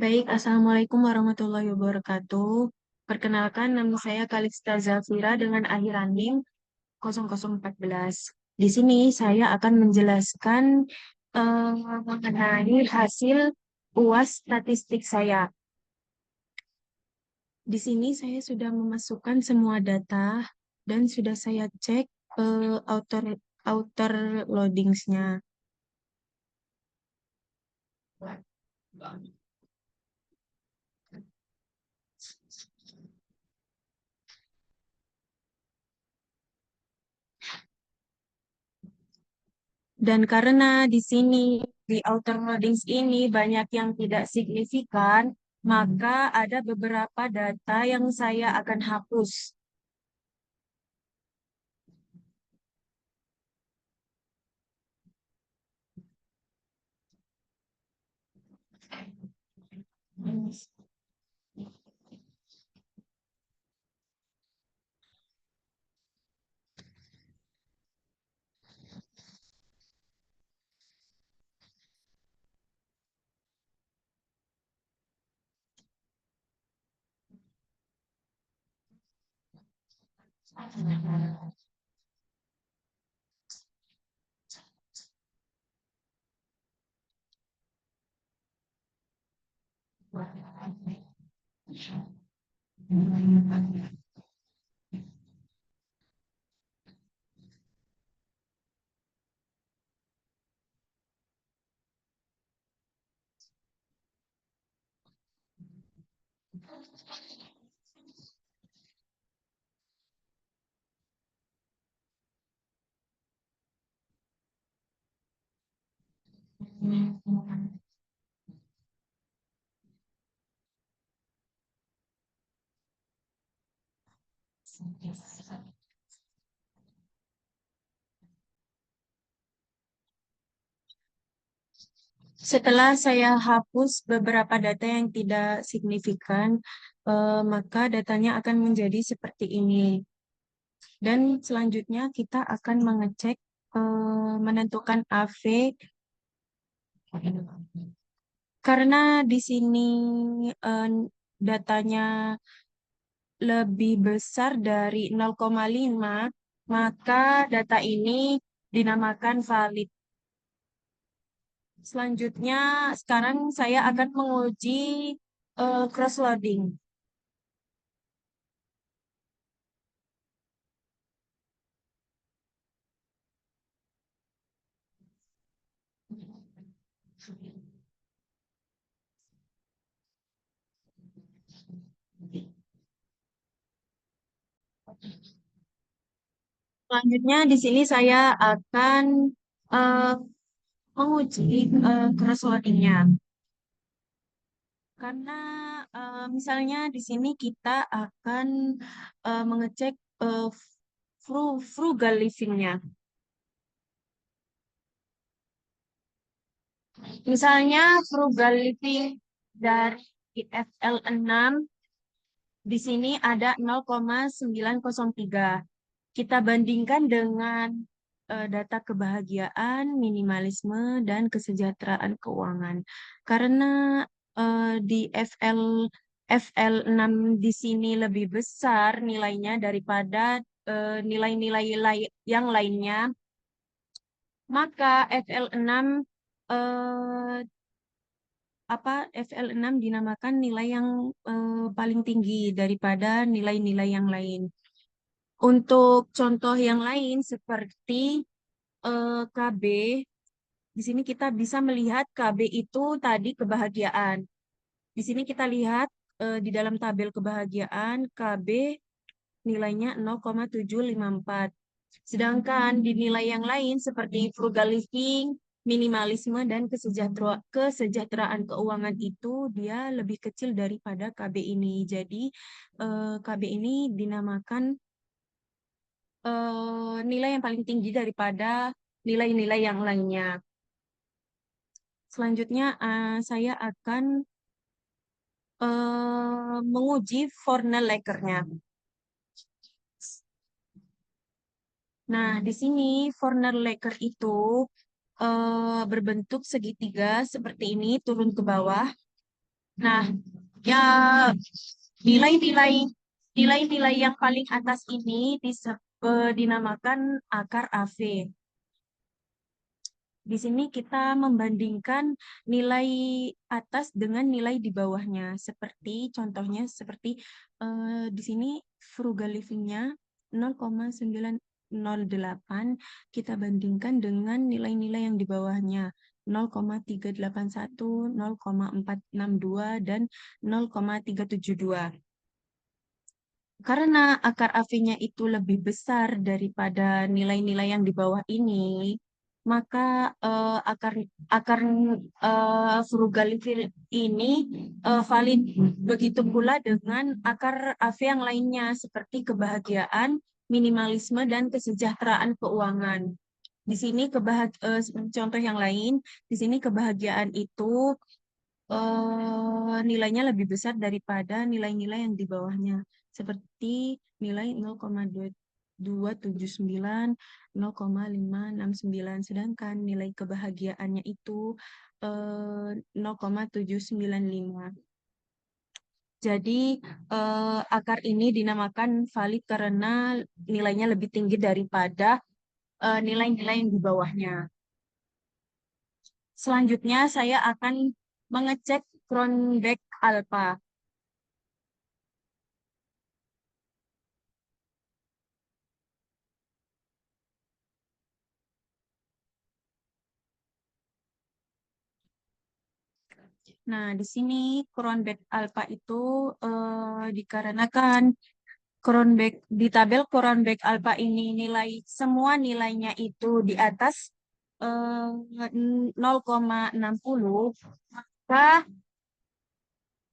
Baik, Assalamualaikum warahmatullahi wabarakatuh. Perkenalkan, nama saya Kalista Zafira dengan akhir ranking 0014. Di sini saya akan menjelaskan mengenai hasil UAS statistik saya. Di sini saya sudah memasukkan semua data dan sudah saya cek outer outer loadingsnya. Dan karena di sini di outer loadings ini banyak yang tidak signifikan, maka ada beberapa data yang saya akan hapus. Setelah saya hapus beberapa data yang tidak signifikan, maka datanya akan menjadi seperti ini. Dan selanjutnya kita akan mengecek menentukan AV karena di sini eh, datanya lebih besar dari 0,5, maka data ini dinamakan valid. Selanjutnya, sekarang saya akan menguji cross-loading. Selanjutnya, di sini saya akan eh, menguji cross-loadingnya. Karena misalnya di sini kita akan mengecek eh, frugal living-nya. Misalnya frugal living dari FL6 di sini ada 0,903. Kita bandingkan dengan data kebahagiaan, minimalisme, dan kesejahteraan keuangan. Karena di FL6 di sini lebih besar nilainya daripada nilai-nilai yang lainnya, maka FL6 eh, FL6 dinamakan nilai yang paling tinggi daripada nilai-nilai yang lain. Untuk contoh yang lain seperti KB, di sini kita bisa melihat KB itu tadi kebahagiaan. Di sini kita lihat di dalam tabel kebahagiaan KB nilainya 0,754. Sedangkan di nilai yang lain seperti frugal living, minimalisme, dan kesejahteraan keuangan itu dia lebih kecil daripada KB ini. Jadi KB ini dinamakan nilai yang paling tinggi daripada nilai-nilai yang lainnya. Selanjutnya saya akan menguji Fornell-Laker-nya. Nah, di sini Fornell-Laker itu berbentuk segitiga seperti ini turun ke bawah. Nah, ya nilai-nilai nilai-nilai yang paling atas ini dinamakan akar AV. Di sini kita membandingkan nilai atas dengan nilai di bawahnya. Seperti contohnya seperti di sini frugal living-nya 0,908 kita bandingkan dengan nilai-nilai yang di bawahnya 0,381, 0,462 dan 0,372. Karena akar AV-nya itu lebih besar daripada nilai-nilai yang di bawah ini, maka akar akar frugal living ini valid. Begitu pula dengan akar AV yang lainnya seperti kebahagiaan, minimalisme, dan kesejahteraan keuangan. Di sini seperti contoh yang lain, di sini kebahagiaan itu nilainya lebih besar daripada nilai-nilai yang di bawahnya. Seperti nilai 0,279, 0,569. Sedangkan nilai kebahagiaannya itu 0,795. Jadi akar ini dinamakan valid karena nilainya lebih tinggi daripada nilai-nilai yang di bawahnya. Selanjutnya saya akan mengecek Cronbach alpha. Nah, di sini Cronbach alpha itu dikarenakan di tabel Cronbach alpha ini semua nilainya itu di atas 0,60, maka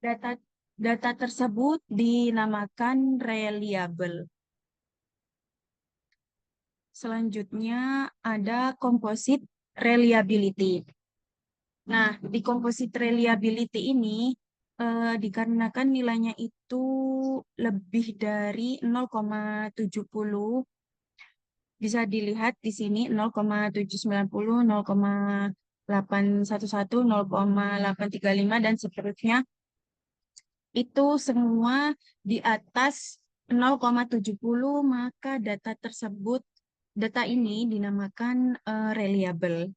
data data tersebut dinamakan reliable. Selanjutnya ada composite reliability. Nah, di composite reliability ini dikarenakan nilainya itu lebih dari 0,70, bisa dilihat di sini 0,790, 0,811, 0,835 dan seterusnya. Itu semua di atas 0,70, maka data ini dinamakan reliable.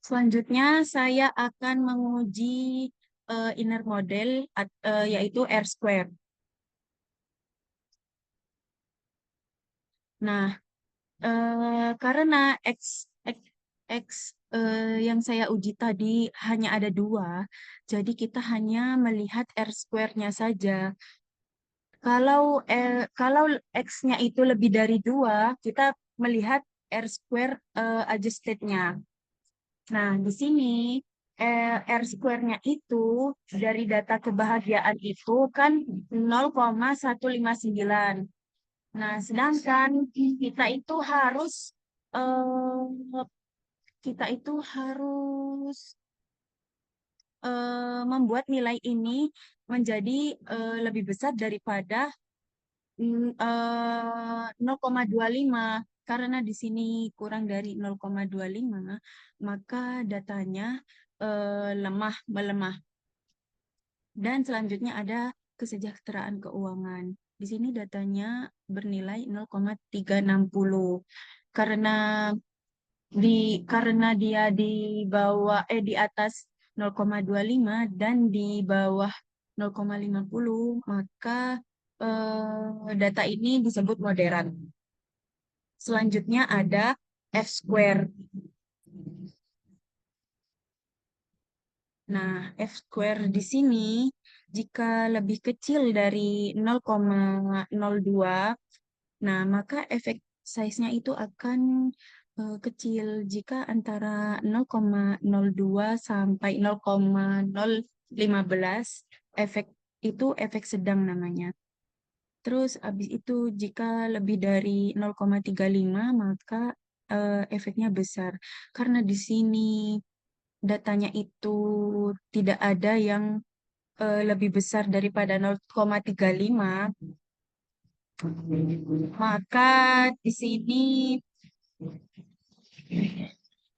Selanjutnya saya akan menguji inner model yaitu R square. Nah, karena X, X yang saya uji tadi hanya ada dua, jadi kita hanya melihat R square-nya saja. Kalau X-nya itu lebih dari dua, kita melihat R square adjusted-nya. Nah, di sini R square-nya itu dari data kebahagiaan itu kan 0,159. Nah, sedangkan eh, kita itu harus membuat nilai ini menjadi lebih besar daripada 0,25. Karena di sini kurang dari 0,25, maka datanya melemah. Dan selanjutnya ada kesejahteraan keuangan. Di sini datanya bernilai 0,360. Karena karena dia di atas 0,25 dan di bawah 0,50, maka data ini disebut moderat. Selanjutnya ada F square. Nah, F square di sini jika lebih kecil dari 0,02, nah maka efek size-nya itu akan kecil. Jika antara 0,02 sampai 0,015, efek itu efek sedang namanya. Terus habis itu jika lebih dari 0,35 maka efeknya besar. Karena di sini datanya itu tidak ada yang lebih besar daripada 0,35, maka di sini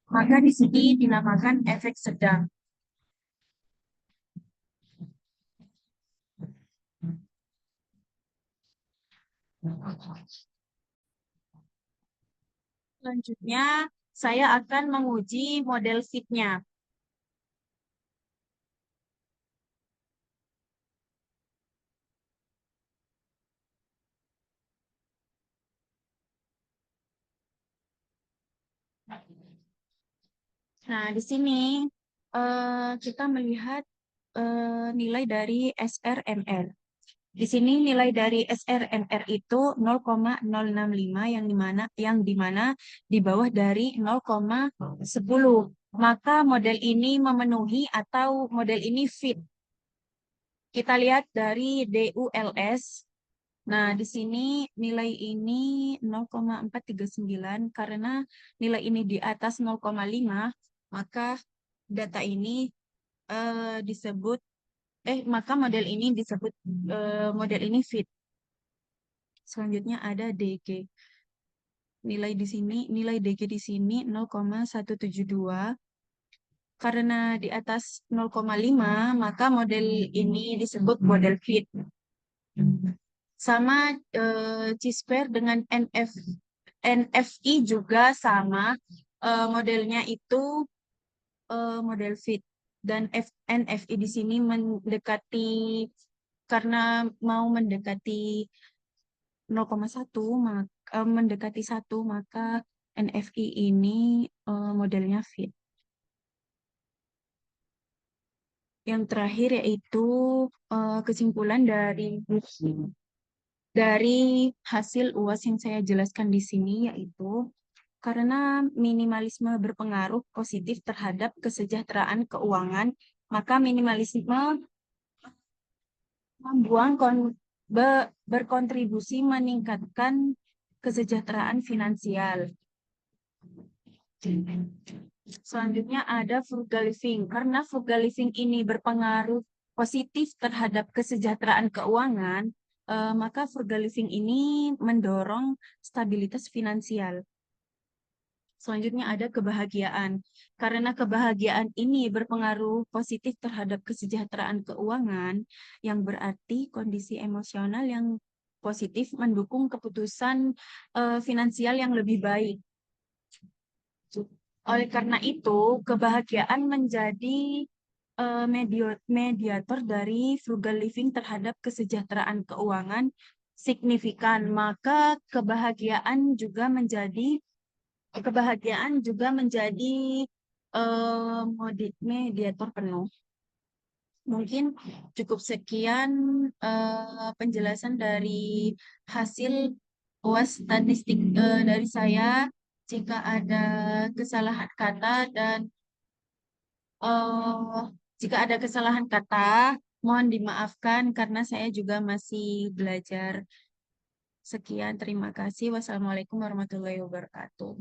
maka di sini dinamakan efek sedang. Selanjutnya, saya akan menguji model fit-nya. Nah, di sini kita melihat nilai dari SRMR. Di sini nilai dari SRMR itu 0,065 yang dimana di bawah dari 0,10. Maka model ini memenuhi atau model ini fit. Kita lihat dari DULS. Nah, di sini nilai ini 0,439 karena nilai ini di atas 0,5, maka data ini disebut maka model ini disebut model ini fit. Selanjutnya ada DG. Nilai DG di sini 0,172. Karena di atas 0,5, maka model ini disebut model fit. Sama C-square dengan NFI juga sama. Modelnya itu model fit. Dan NFI di sini mendekati, karena mau mendekati 0,1, mendekati 1, maka NFI ini modelnya fit. Yang terakhir yaitu kesimpulan dari hasil UAS yang saya jelaskan di sini, yaitu karena minimalisme berpengaruh positif terhadap kesejahteraan keuangan, maka minimalisme berkontribusi meningkatkan kesejahteraan finansial. Selanjutnya ada frugal living. Karena frugal living ini berpengaruh positif terhadap kesejahteraan keuangan, maka frugal living ini mendorong stabilitas finansial. Selanjutnya ada kebahagiaan. Karena kebahagiaan ini berpengaruh positif terhadap kesejahteraan keuangan, yang berarti kondisi emosional yang positif mendukung keputusan finansial yang lebih baik. Oleh karena itu, kebahagiaan menjadi mediator dari frugal living terhadap kesejahteraan keuangan signifikan. Maka kebahagiaan juga menjadi mediator penuh. Mungkin cukup sekian penjelasan dari hasil UAS statistik dari saya. Jika ada kesalahan kata dan eh, jika ada kesalahan kata, mohon dimaafkan karena saya juga masih belajar. Sekian, terima kasih. Wassalamualaikum warahmatullahi wabarakatuh.